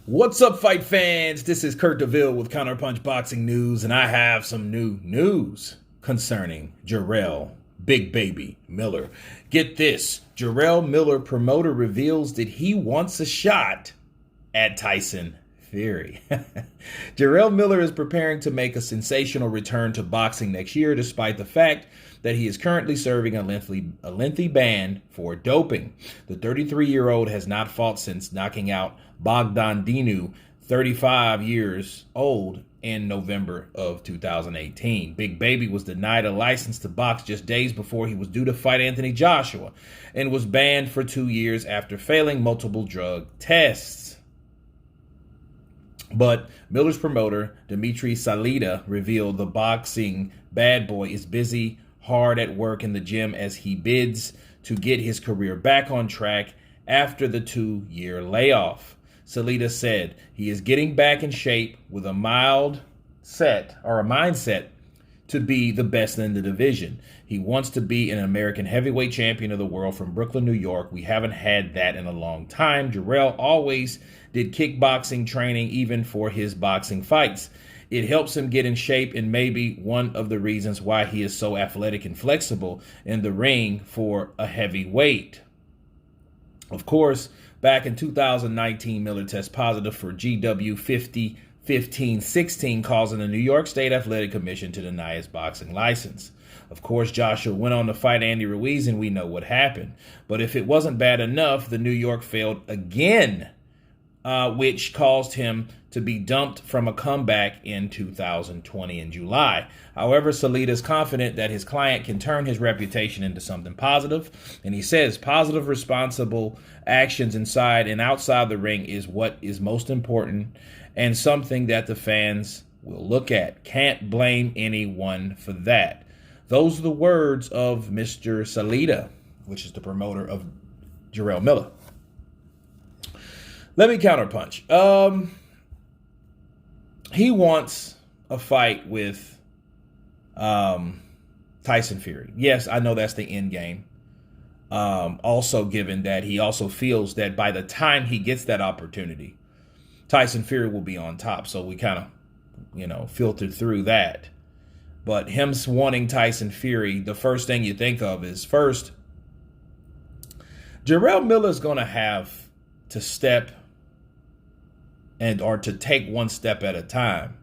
What's up, fight fans? This is Kurt DeVille with Counterpunch Boxing News, and I have some new news concerning Jarell Big Baby Miller. Get this, Jarell Miller promoter reveals that he wants a shot at Tyson Fury. Jarell Miller is preparing to make a sensational return to boxing next year, despite the fact that he is currently serving a lengthy ban for doping. The 33-year-old has not fought since knocking out Bogdan Dinu, 35 years old, in November of 2018. Big Baby was denied a license to box just days before he was due to fight Anthony Joshua and was banned for 2 years after failing multiple drug tests. But Miller's promoter, Dmitry Salita, revealed the boxing bad boy is busy hard at work in the gym as he bids to get his career back on track after the 2-year layoff. Salita said he is getting back in shape with a mindset to be the best in the division. He wants to be an American heavyweight champion of the world from Brooklyn, New York. We haven't had that in a long time. Jarell always did kickboxing training even for his boxing fights. It helps him get in shape and maybe one of the reasons why he is so athletic and flexible in the ring for a heavyweight. Of course, back in 2019, Miller tested positive for GW 50-15-16, causing the New York State Athletic Commission to deny his boxing license. Of course, Joshua went on to fight Andy Ruiz, and we know what happened. But if it wasn't bad enough, the New York failed again, which caused him to be dumped from a comeback in 2020 in July. However, Salita is confident that his client can turn his reputation into something positive. And he says positive, responsible actions inside and outside the ring is what is most important and something that the fans will look at. Can't blame anyone for that. Those are the words of Mr. Salita, which is the promoter of Jarell Miller. Let me counterpunch. He wants a fight with Tyson Fury. Yes, I know that's the end game. Also, given that he also feels that by the time he gets that opportunity, Tyson Fury will be on top. So we kind of, filtered through that. But him wanting Tyson Fury, the first thing you think of is first, Jarell Miller is going to have to or to take one step at a time.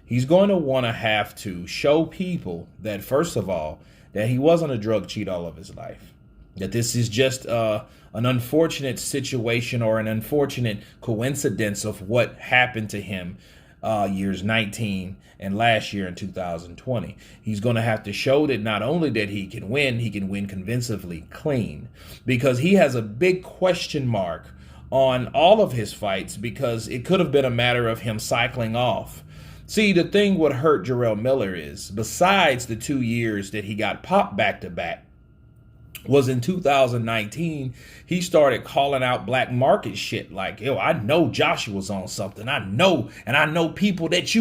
He's going to want to have to show people that, first of all, that he wasn't a drug cheat all of his life. That this is just an unfortunate situation or an unfortunate coincidence of what happened to him years 19 and last year in 2020. He's going to have to show that not only that he can win convincingly clean, because he has a big question mark on all of his fights because it could have been a matter of him cycling off. See, the thing what hurt Jarell Miller is, besides the 2 years that he got popped back-to-back, was in 2019, he started calling out black market shit like, yo, I know Joshua's on something. I know people that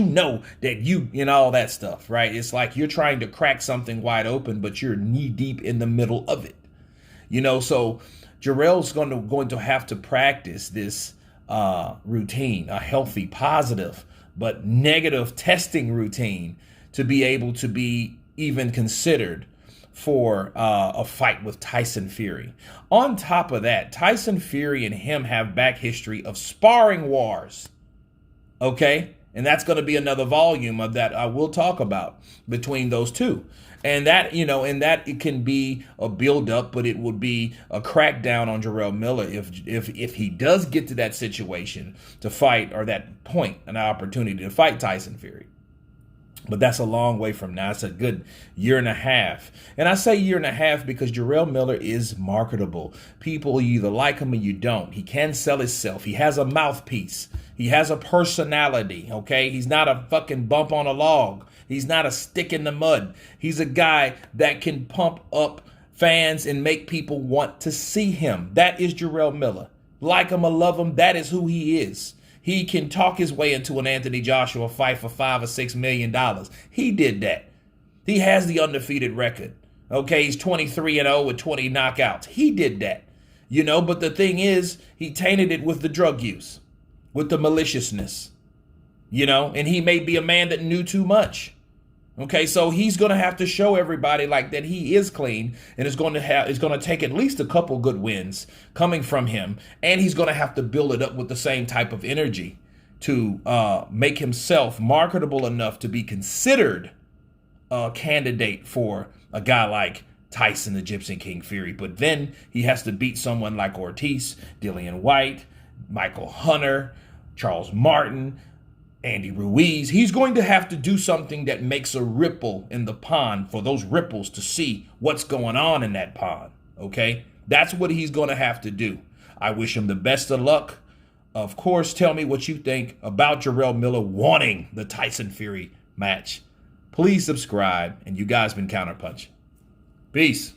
that all that stuff, right? It's like you're trying to crack something wide open, but you're knee deep in the middle of it. So Jarell's going to have to practice this routine, a healthy, positive, but negative testing routine to be able to be even considered for a fight with Tyson Fury. On top of that, Tyson Fury and him have back history of sparring wars. Okay? And that's going to be another volume of that I will talk about between those two. And that, it can be a build-up, but it would be a crackdown on Jarell Miller if he does get to that situation to fight, or that point, an opportunity to fight Tyson Fury. But that's a long way from now. It's a good year and a half. And I say year and a half because Jarell Miller is marketable. People either like him or you don't. He can sell himself. He has a mouthpiece. He has a personality, okay? He's not a fucking bump on a log. He's not a stick in the mud. He's a guy that can pump up fans and make people want to see him. That is Jarell Miller. Like him or love him, that is who he is. He can talk his way into an Anthony Joshua fight for $5 or $6 million. He did that. He has the undefeated record. Okay, he's 23-0 with 20 knockouts. He did that. But the thing is, he tainted it with the drug use. with the maliciousness, and he may be a man that knew too much. Okay, so he's going to have to show everybody like that he is clean, and it's going to take at least a couple good wins coming from him, and he's going to have to build it up with the same type of energy to make himself marketable enough to be considered a candidate for a guy like Tyson, the Egyptian King Fury. But then he has to beat someone like Ortiz, Dillian White, Michael Hunter, Charles Martin, Andy Ruiz. He's going to have to do something that makes a ripple in the pond for those ripples to see what's going on in that pond. Okay, that's what he's going to have to do. I wish him the best of luck. Of course, tell me what you think about Jarell Miller wanting the Tyson Fury match. Please subscribe, and you guys been Counterpunch. Peace.